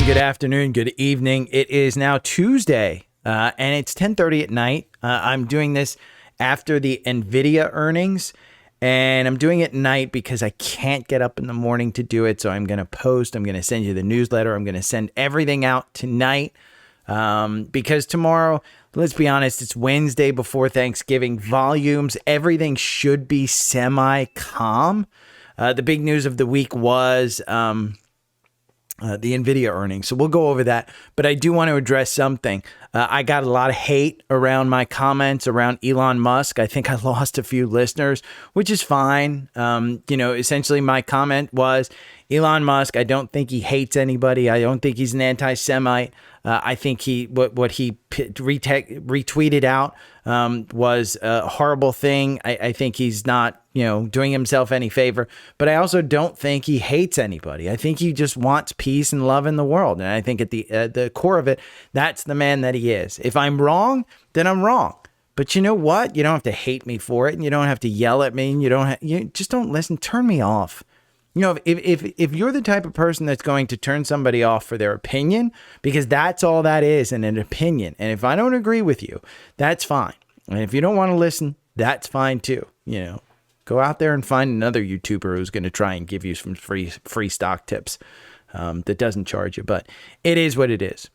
good afternoon, good evening. It is now Tuesday, and it's 10:30 at night. I'm doing this after the Nvidia earnings, and I'm doing it at night because I can't get up in the morning to do it. So I'm going to post. I'm going to send you the newsletter. I'm going to send everything out tonight because tomorrow, let's be honest, it's Wednesday before Thanksgiving. Volumes, everything should be semi-calm. The big news of the week was the Nvidia earnings. So we'll go over that. But I do want to address something. I got a lot of hate around my comments around Elon Musk. I think I lost a few listeners, which is fine. Essentially my comment was Elon Musk, I don't think he hates anybody. I don't think he's an anti-Semite. I think what he retweeted out was a horrible thing. I think he's not, doing himself any favor. But I also don't think he hates anybody. I think he just wants peace and love in the world. And I think at the core of it, that's the man that he is. If I'm wrong, then I'm wrong. But you know what? You don't have to hate me for it, and you don't have to yell at me, and you just don't listen. Turn me off. If you're the type of person that's going to turn somebody off for their opinion, because that's all that is, an opinion. And if I don't agree with you, that's fine. And if you don't want to listen, that's fine too. Go out there and find another YouTuber who's going to try and give you some free stock tips that doesn't charge you. But it is what it is.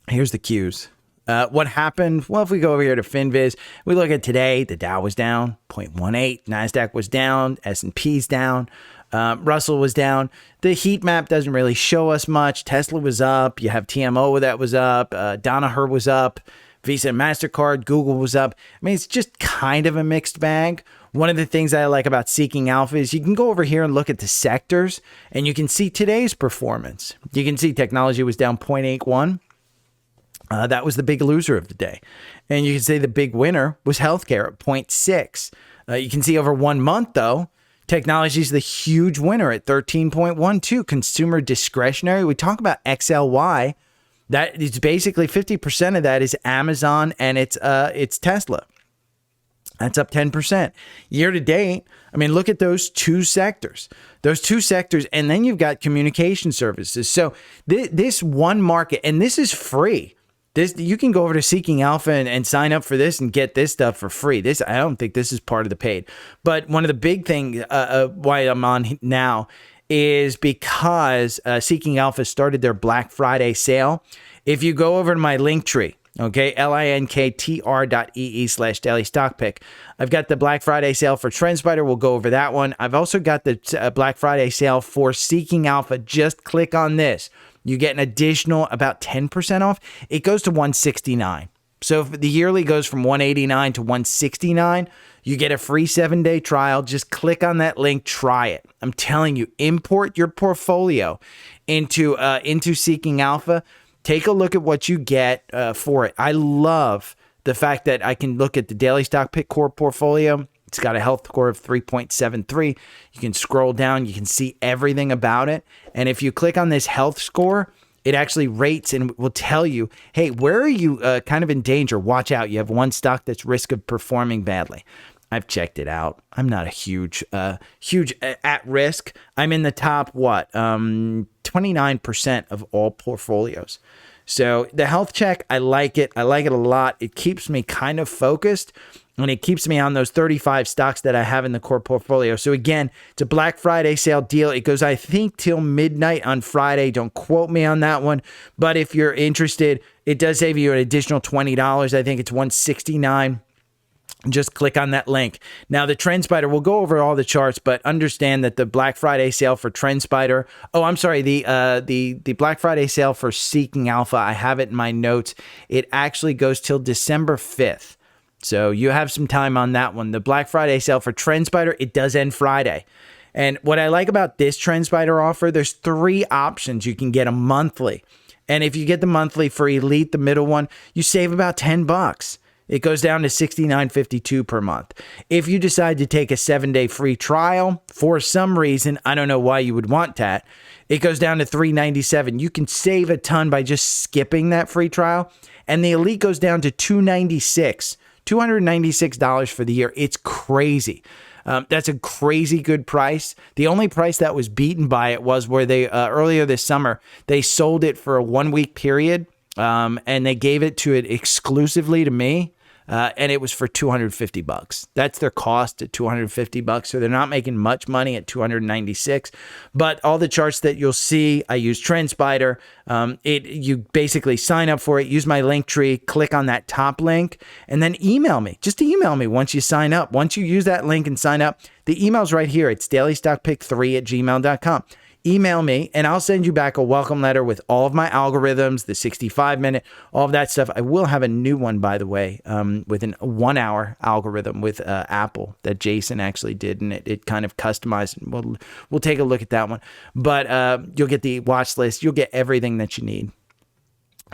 Here's the cues. What happened? Well, if we go over here to FinViz, we look at today, the Dow was down 0.18, NASDAQ was down, S&P's down, Russell was down. The heat map doesn't really show us much. Tesla was up. You have TMO that was up. Danaher was up. Visa and MasterCard, Google was up. I mean, it's just kind of a mixed bag. One of the things I like about Seeking Alpha is you can go over here and look at the sectors, and you can see today's performance. You can see technology was down 0.81. That was the big loser of the day. And you can say the big winner was healthcare at 0.6. You can see over 1 month, though, technology is the huge winner at 13.12. Consumer discretionary, we talk about XLY. That is basically 50% of that is Amazon and it's Tesla. That's up 10%. Year to date, I mean, look at those two sectors. And then you've got communication services. So this one market, and this is free. You can go over to Seeking Alpha and sign up for this and get this stuff for free. I don't think this is part of the paid. But one of the big things why I'm on now is because Seeking Alpha started their Black Friday sale. If you go over to my link tree, okay, linktr.ee/daily stock pick, I've got the Black Friday sale for TrendSpider. We'll go over that one. I've also got the Black Friday sale for Seeking Alpha. Just click on this. You get an additional about 10% off. It goes to $169. So if the yearly goes from $189 to $169, you get a free 7-day trial. Just click on that link, try it. I'm telling you, import your portfolio into Seeking Alpha. Take a look at what you get for it. I love the fact that I can look at the daily stock pick core portfolio. It's got a health score of 3.73. You can scroll down. You can see everything about it. And if you click on this health score, it actually rates and will tell you, hey, where are you kind of in danger? Watch out. You have one stock that's risk of performing badly. I've checked it out. I'm not a huge at risk. I'm in the top, 29% of all portfolios. So the health check, I like it. I like it a lot. It keeps me kind of focused, and it keeps me on those 35 stocks that I have in the core portfolio. So again, it's a Black Friday sale deal. It goes, I think, till midnight on Friday. Don't quote me on that one. But if you're interested, it does save you an additional $20. I think it's $169. Just click on that link. Now, the TrendSpider, we'll go over all the charts, but understand that the Black Friday sale for TrendSpider, the Black Friday sale for Seeking Alpha, I have it in my notes. It actually goes till December 5th. So you have some time on that one. The Black Friday sale for TrendSpider, it does end Friday. And what I like about this TrendSpider offer, there's 3 options. You can get a monthly. And if you get the monthly for Elite, the middle one, you save about $10. It goes down to $69.52 per month. If you decide to take a 7-day free trial, for some reason, I don't know why you would want that, it goes down to $397. You can save a ton by just skipping that free trial. And the Elite goes down to $296 for the year. It's crazy. That's a crazy good price. The only price that was beaten by it was where they earlier this summer, they sold it for a 1 week period, and they gave it exclusively to me. And it was for $250. That's their cost at $250. So they're not making much money at $296. But all the charts that you'll see, I use TrendSpider. You basically sign up for it, use my link tree, click on that top link, and then email me. Just email me once you sign up. Once you use that link and sign up, the email's right here. It's dailystockpick3@gmail.com. Email me and I'll send you back a welcome letter with all of my algorithms, the 65-minute, all of that stuff. I will have a new one, by the way, with a 1 hour algorithm with Apple that Jason actually did, and it kind of customized. We'll take a look at that one. But you'll get the watch list. You'll get everything that you need.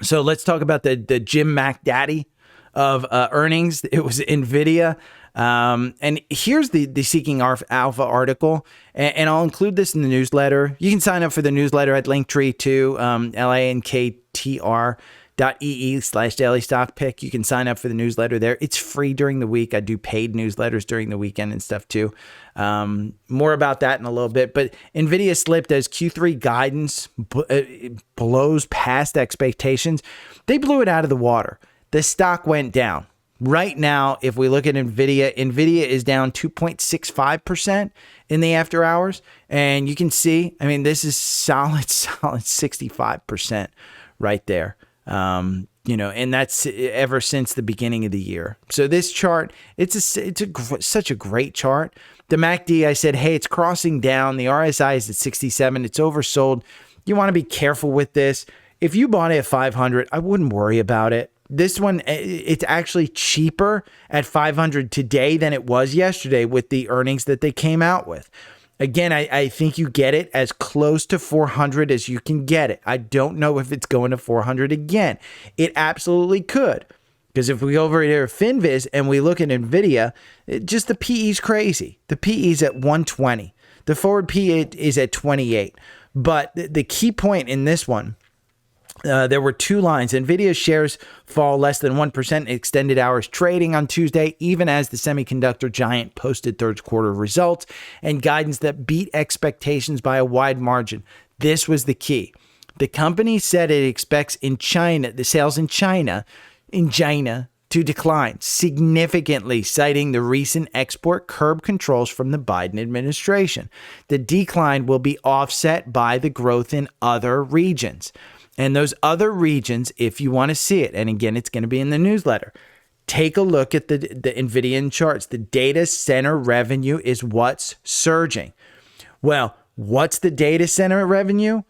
So let's talk about the Jim Mac Daddy of earnings. It was Nvidia. And here's the Seeking Alpha article, and I'll include this in the newsletter. You can sign up for the newsletter at Linktree to linktr.ee/dailystockpick. You can sign up for the newsletter there. It's free during the week. I do paid newsletters during the weekend and stuff too. More about that in a little bit. But Nvidia slipped as Q3 guidance blows past expectations. They blew it out of the water. The stock went down. Right now, if we look at Nvidia is down 2.65% in the after hours. And you can see, I mean, this is solid 65% right there. And that's ever since the beginning of the year. So this chart, such a great chart. The MACD, I said, hey, it's crossing down. The RSI is at 67. It's oversold. You want to be careful with this. If you bought it at 500, I wouldn't worry about it. This one, it's actually cheaper at 500 today than it was yesterday with the earnings that they came out with. Again, I think you get it as close to 400 as you can get it. I don't know if it's going to 400 again. It absolutely could. Because if we go over here to FinViz and we look at NVIDIA, just the PE is crazy. The PE is at 120. The forward PE is at 28. But the key point in this one, there were two lines. NVIDIA shares fall less than 1% in extended hours trading on Tuesday, even as the semiconductor giant posted third quarter results and guidance that beat expectations by a wide margin. This was the key. The company said it expects the sales in China to decline significantly, citing the recent export curb controls from the Biden administration. The decline will be offset by the growth in other regions. And those other regions, if you want to see it, and again, it's going to be in the newsletter, take a look at the NVIDIA charts. The data center revenue is what's surging. Well, what's the data center revenue?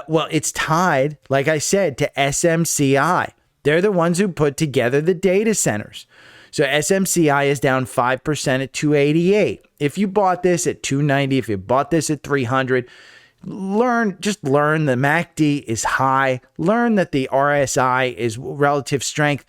Well, it's tied, like I said, to SMCI. They're the ones who put together the data centers. So SMCI is down 5% at 288. If you bought this at 290, if you bought this at 300, learn the MACD is high. Learn that the RSI is relative strength.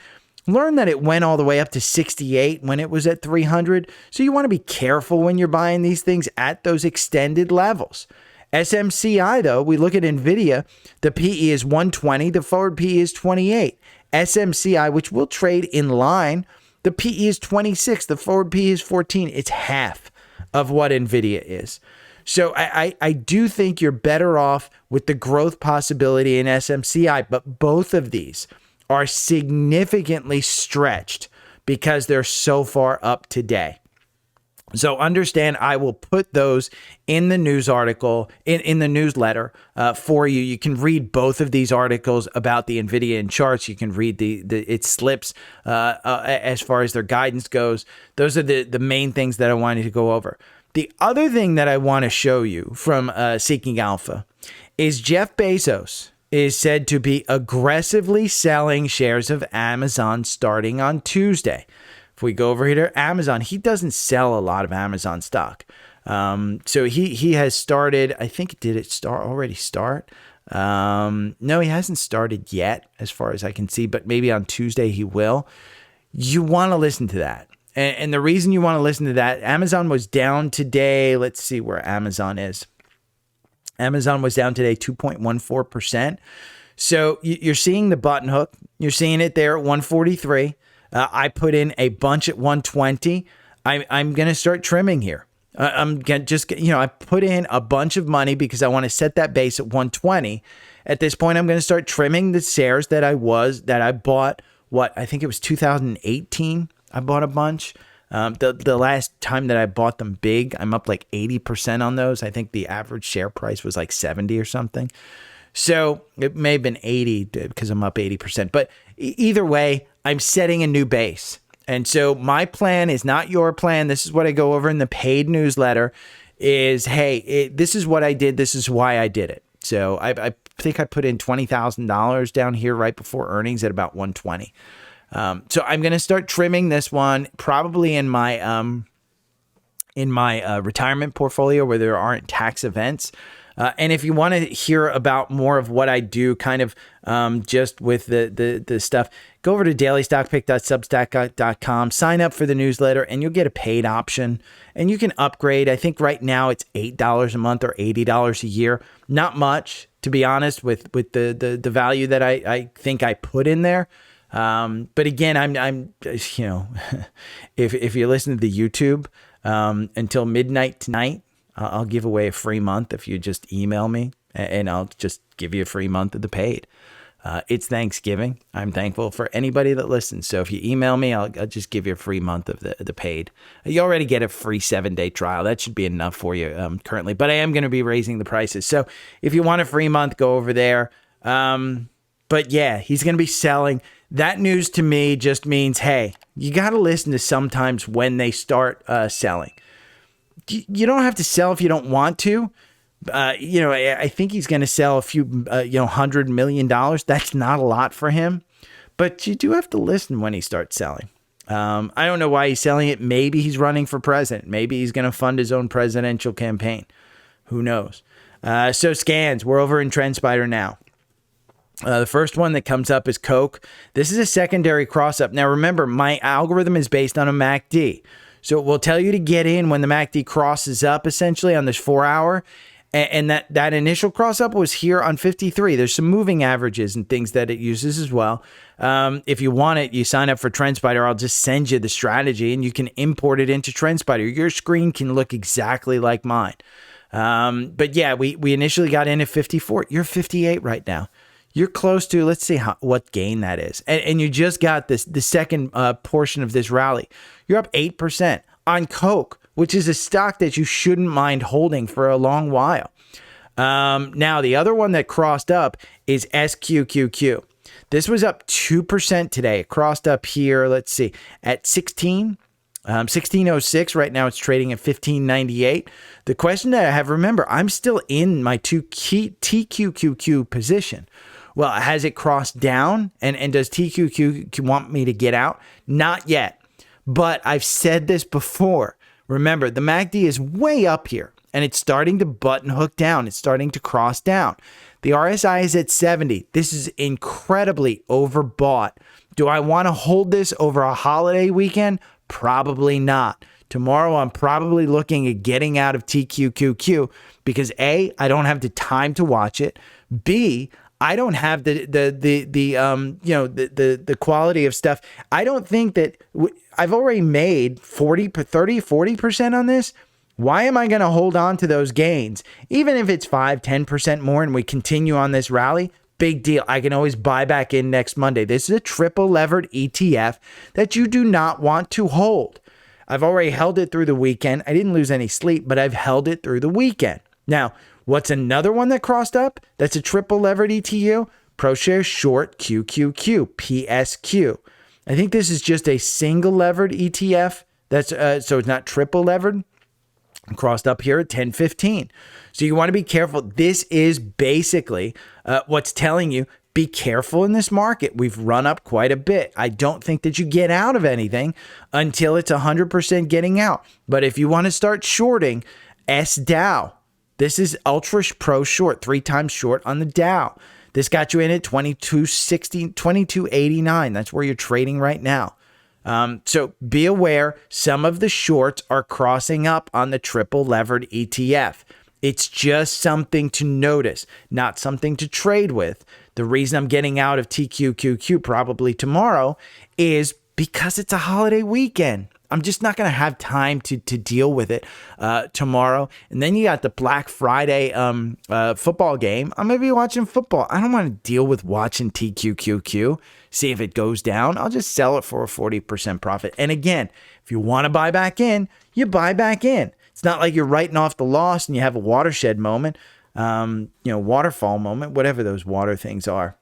Learn that it went all the way up to 68 when it was at 300. So you want to be careful when you're buying these things at those extended levels. SMCI, though, we look at NVIDIA, the PE is 120, the forward PE is 28. SMCI, which will trade in line, the PE is 26, the forward PE is 14. It's half of what NVIDIA is. So I do think you're better off with the growth possibility in SMCI, but both of these are significantly stretched because they're so far up today. So understand, I will put those in the news article, in the newsletter for you. You can read both of these articles about the NVIDIA and charts. You can read its slips as far as their guidance goes. Those are the main things that I wanted to go over. The other thing that I want to show you from Seeking Alpha is Jeff Bezos is said to be aggressively selling shares of Amazon starting on Tuesday. If we go over here to Amazon, he doesn't sell a lot of Amazon stock. So he has started, I think, did it already start? No, he hasn't started yet as far as I can see, but maybe on Tuesday he will. You want to listen to that. And the reason you want to listen to that, Amazon was down today. Let's see where Amazon is. Amazon was down today 2.14%. So you're seeing the button hook. You're seeing it there at 143. I put in a bunch at 120. I'm going to start trimming here. I'm gonna I put in a bunch of money because I want to set that base at 120. At this point, I'm going to start trimming the shares that I bought. I think it was 2018. I bought a bunch. The last time that I bought them big, I'm up like 80% on those. I think the average share price was like 70 or something. So it may have been 80 because I'm up 80%. But either way, I'm setting a new base. And so my plan is not your plan. This is what I go over in the paid newsletter is, hey, this is what I did. This is why I did it. So I think I put in $20,000 down here right before earnings at about 120. So I'm going to start trimming this one probably in my retirement portfolio where there aren't tax events. And if you want to hear about more of what I do kind of just with the stuff, go over to dailystockpick.substack.com, sign up for the newsletter, and you'll get a paid option. And you can upgrade. I think right now it's $8 a month or $80 a year. Not much, to be honest, with the value that I think I put in there. But again, I'm if you listen to the YouTube until midnight tonight, I'll give away a free month if you just email me, and I'll just give you a free month of the paid. It's Thanksgiving. I'm thankful for anybody that listens. So if you email me, I'll just give you a free month of the paid. You already get a free 7-day trial. That should be enough for you currently. But I am going to be raising the prices. So if you want a free month, go over there. But yeah, he's going to be selling. That news to me just means, hey, you got to listen to sometimes when they start selling. You don't have to sell if you don't want to. I think he's going to sell a few, $100 million. That's not a lot for him, but you do have to listen when he starts selling. I don't know why he's selling it. Maybe he's running for president. Maybe he's going to fund his own presidential campaign. Who knows? So scans, we're over in TrendSpider now. The first one that comes up is Coke. This is a secondary cross-up. Now, remember, my algorithm is based on a MACD. So it will tell you to get in when the MACD crosses up, essentially, on this 4-hour. And that initial cross-up was here on 53. There's some moving averages and things that it uses as well. If you want it, you sign up for TrendSpider. I'll just send you the strategy, and you can import it into TrendSpider. Your screen can look exactly like mine. But yeah, we initially got in at 54. You're 58 right now. You're close to, let's see what gain that is. And you just got the second portion of this rally. You're up 8% on Coke, which is a stock that you shouldn't mind holding for a long while. Now, the other one that crossed up is SQQQ. This was up 2% today. It crossed up here, let's see, at 1606. Right now it's trading at 1598. The question that I have, remember, I'm still in my TQQQ position. Well, has it crossed down? And does TQQQ want me to get out? Not yet. But I've said this before. Remember, the MACD is way up here, and it's starting to button hook down. It's starting to cross down. The RSI is at 70. This is incredibly overbought. Do I want to hold this over a holiday weekend? Probably not. Tomorrow, I'm probably looking at getting out of TQQQ because A, I don't have the time to watch it. B, I don't have the quality of stuff. I don't think that I've already made 40% on this. Why am I going to hold on to those gains? Even if it's 5-10% more and we continue on this rally, big deal. I can always buy back in next Monday. This is a triple levered ETF that you do not want to hold. I've already held it through the weekend. I didn't lose any sleep, but I've held it through the weekend. Now, what's another one that crossed up? That's a triple levered ETU. ProShares Short QQQ, PSQ. I think this is just a single levered ETF. That's so it's not triple levered. Crossed up here at 1015. So you want to be careful. This is basically what's telling you, be careful in this market. We've run up quite a bit. I don't think that you get out of anything until it's 100% getting out. But if you want to start shorting SDOW, this is ultra pro short, 3 times short on the Dow. This got you in at 2260, 2289. That's where you're trading right now. So be aware, some of the shorts are crossing up on the triple levered ETF. It's just something to notice, not something to trade with. The reason I'm getting out of TQQQ probably tomorrow is because it's a holiday weekend. I'm just not going to have time to deal with it tomorrow. And then you got the Black Friday football game. I'm going to be watching football. I don't want to deal with watching TQQQ, see if it goes down. I'll just sell it for a 40% profit. And again, if you want to buy back in, you buy back in. It's not like you're writing off the loss and you have a watershed moment, waterfall moment, whatever those water things are.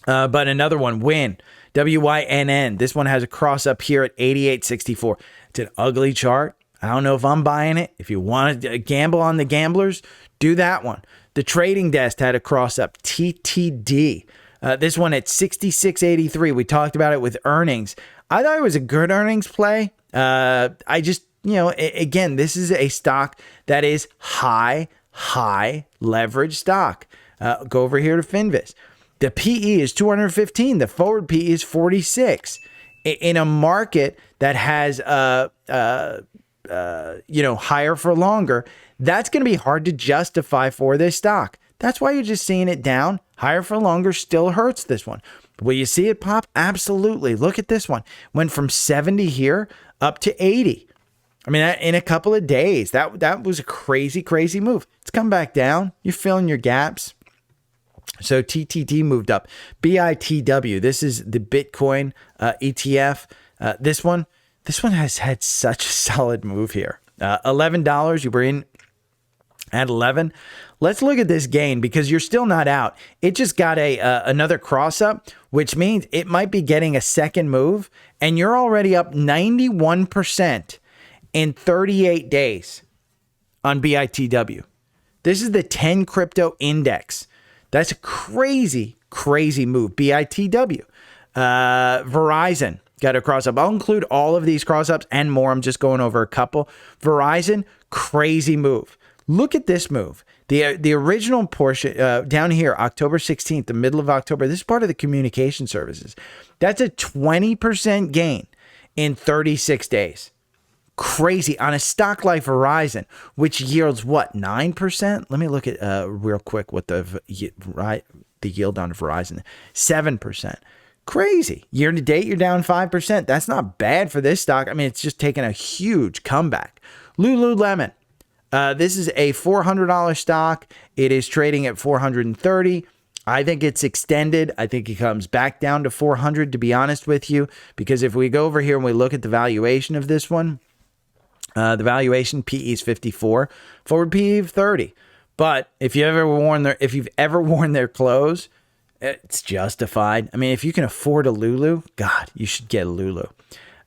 But another one, Wynn, WYNN. This one has a cross up here at 88.64. It's an ugly chart. I don't know if I'm buying it. If you want to gamble on the gamblers, do that one. The trading desk had a cross up, TTD. This one at 66.83. We talked about it with earnings. I thought it was a good earnings play. Again, this is a stock that is high leverage stock. Go over here to Finviz. The PE is 215. The forward PE is 46. In a market that has, higher for longer, that's going to be hard to justify for this stock. That's why you're just seeing it down. Higher for longer still hurts this one. Will you see it pop? Absolutely. Look at this one. Went from 70 here up to 80. I mean, in a couple of days, that was a crazy move. It's come back down. You're filling your gaps. So TTD moved up. BITW, this is the Bitcoin ETF. This one has had such a solid move here. $11, you were in at 11. Let's look at this gain because you're still not out. It just got another cross up, which means it might be getting a second move, and you're already up 91% in 38 days on BITW. This is the 10 crypto index. That's a crazy move. BITW. Verizon got a cross up. I'll include all of these cross ups and more. I'm just going over a couple. Verizon, crazy move. Look at this move. The original portion down here, October 16th, the middle of October, this is part of the communication services. That's a 20% gain in 36 days. Crazy on a stock like Verizon, which yields what, 9%? Let me look at real quick what the yield on Verizon, 7%. Crazy. Year to date, you're down 5%. That's not bad for this stock. I mean, it's just taken a huge comeback. Lululemon. This is a $400 stock. It is trading at $430. I think it's extended. I think it comes back down to $400, to be honest with you, because if we go over here and we look at the valuation of this one, the valuation PE is 54, forward PE of 30. But if you've ever worn their clothes, it's justified. I mean, if you can afford a Lulu, God, you should get a Lulu.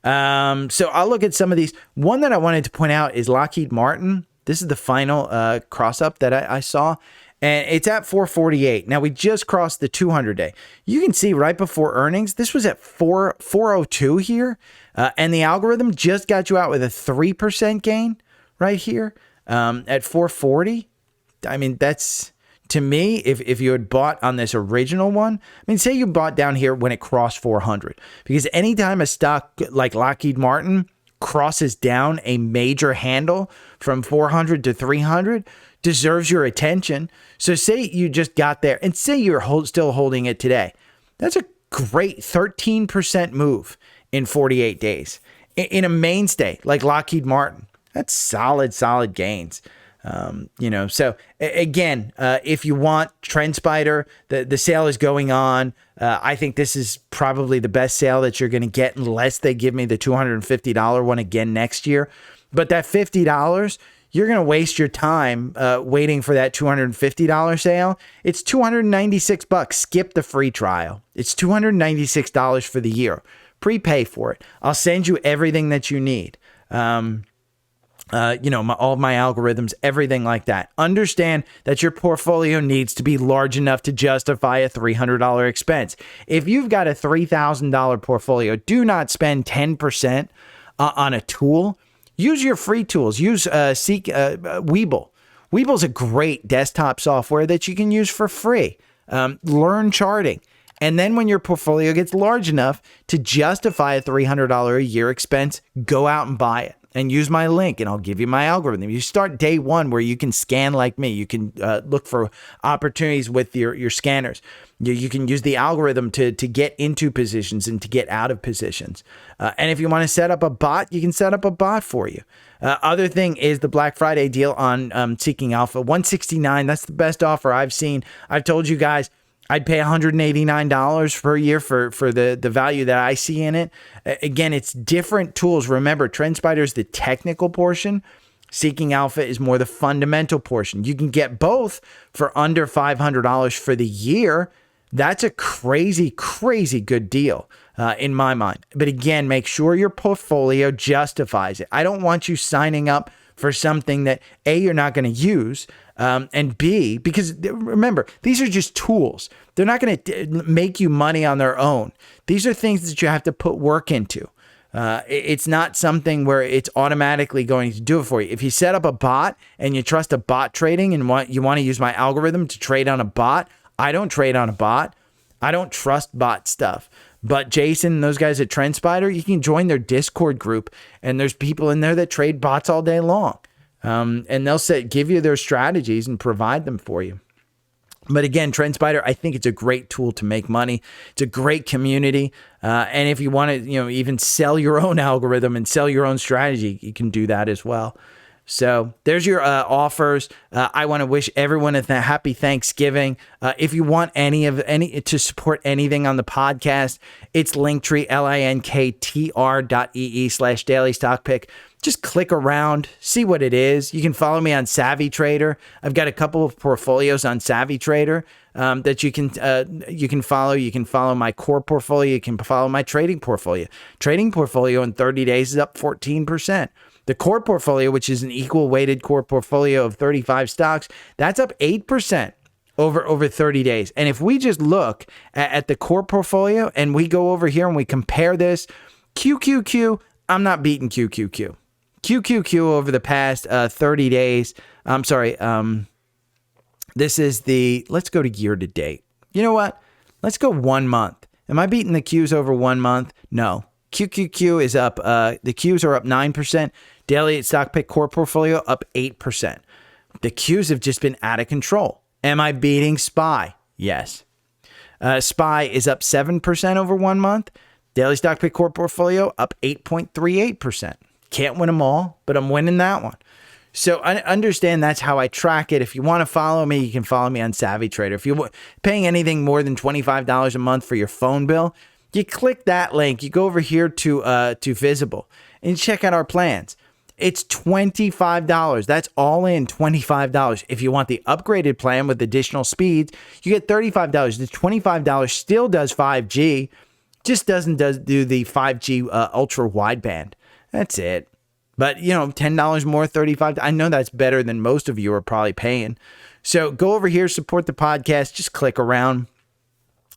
So I'll look at some of these. One that I wanted to point out is Lockheed Martin. This is the final cross up that I saw, and it's at 448. Now we just crossed the 200-day. You can see right before earnings, this was at 402 here, and the algorithm just got you out with a 3% gain right here at 440. I mean, that's, to me, if you had bought on this original one, I mean, say you bought down here when it crossed 400, because anytime a stock like Lockheed Martin crosses down a major handle from 400 to 300, deserves your attention. So say you just got there and say you're still holding it today. That's a great 13% move in 48 days. In a mainstay like Lockheed Martin, that's solid gains. So again, if you want TrendSpider, the sale is going on. I think this is probably the best sale that you're going to get unless they give me the $250 one again next year. But that $50, you're going to waste your time waiting for that $250 sale. It's $296. Skip the free trial. It's $296 for the year. Prepay for it. I'll send you everything that you need. All of my algorithms, everything like that. Understand that your portfolio needs to be large enough to justify a $300 expense. If you've got a $3,000 portfolio, do not spend 10% on a tool. Use your free tools. Use Webull. Webull's a great desktop software that you can use for free. Learn charting. And then when your portfolio gets large enough to justify a $300 a year expense, go out and buy it. and use my link and I'll give you my algorithm. You start day one where you can scan like me. You can look for opportunities with your scanners. You can use the algorithm to get into positions and to get out of positions. And if you want to set up a bot, you can set up a bot for you. Other thing is the Black Friday deal on Seeking Alpha, $169. That's the best offer I've seen. I've told you guys I'd pay $189 per year for the value that I see in it. Again, it's different tools. Remember, TrendSpider is the technical portion. Seeking Alpha is more the fundamental portion. You can get both for under $500 for the year. That's a crazy, crazy good deal in my mind. But again, make sure your portfolio justifies it. I don't want you signing up for something that A, you're not going to use, and B, because remember, these are just tools. They're not going to make you money on their own. These are things that you have to put work into. It's not something where it's automatically going to do it for you. If you set up a bot and you trust a bot trading and you want to use my algorithm to trade on a bot, I don't trade on a bot. I don't trust bot stuff. But Jason and those guys at TrendSpider, you can join their Discord group, and there's people in there that trade bots all day long. And they'll give you their strategies and provide them for you. But again, TrendSpider, I think it's a great tool to make money. It's a great community. And if you want to, even sell your own algorithm and sell your own strategy, you can do that as well. So there's your offers. I want to wish everyone a happy Thanksgiving. If you want any to support anything on the podcast, it's Linktree, linktr.ee/dailystockpick. Just click around, see what it is. You can follow me on Savvy Trader. I've got a couple of portfolios on Savvy Trader that you can follow. You can follow my core portfolio. You can follow my trading portfolio. Trading portfolio in 30 days is up 14%. The core portfolio, which is an equal weighted core portfolio of 35 stocks, that's up 8% over 30 days. And if we just look at the core portfolio and we go over here and we compare this, QQQ, I'm not beating QQQ. QQQ over the past 30 days, let's go to year to date. You know what? Let's go 1 month. Am I beating the Qs over 1 month? No. QQQ is up, the Qs are up 9%. Daily stock pick core portfolio up 8%. The Qs have just been out of control. Am I beating SPY? Yes. SPY is up 7% over 1 month. Daily stock pick core portfolio up 8.38%. Can't win them all, but I'm winning that one. So I understand that's how I track it. If you want to follow me, you can follow me on Savvy Trader. If you're paying anything more than $25 a month for your phone bill, you click that link. You go over here to Visible and check out our plans. It's $25. That's all in $25. If you want the upgraded plan with additional speeds, you get $35. The $25 still does 5G, just doesn't do the 5G ultra wideband. That's it. But, $10 more, $35. I know that's better than most of you are probably paying. So go over here, support the podcast. Just click around.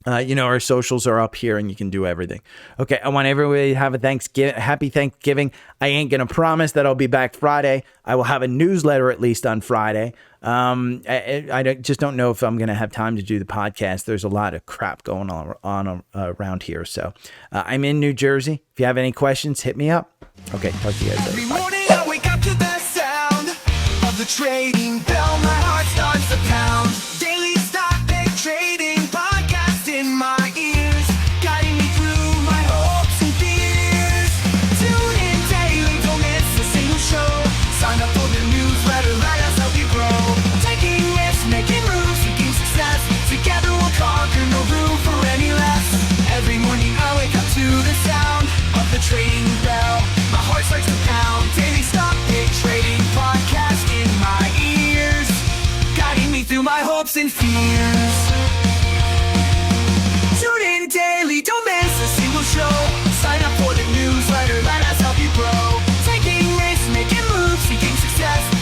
Our socials are up here and you can do everything. Okay, I want everybody to have a happy Thanksgiving. I ain't going to promise that I'll be back Friday. I will have a newsletter at least on Friday. I just don't know if I'm going to have time to do the podcast. There's a lot of crap going on around here. So I'm in New Jersey. If you have any questions, hit me up. Okay, talk to you guys later. Every morning I wake up to the sound of the trading bell. My heart starts to pound. Daily stock pick trading podcast in my ears, guiding me through my hopes and fears. Tune in daily, don't miss a single show. Sign up for the newsletter, let us help you grow. Taking risks, making moves, seeking success. Together we'll conquer, no room for any less. Every morning I wake up to the sound of the trading bell. My heart starts to pound. Daily stock pick trading podcast in my ears, guiding me through my hopes and fears. Tune in daily, don't miss a single show. Sign up for the newsletter, let us help you grow. Taking risks, making moves, seeking success.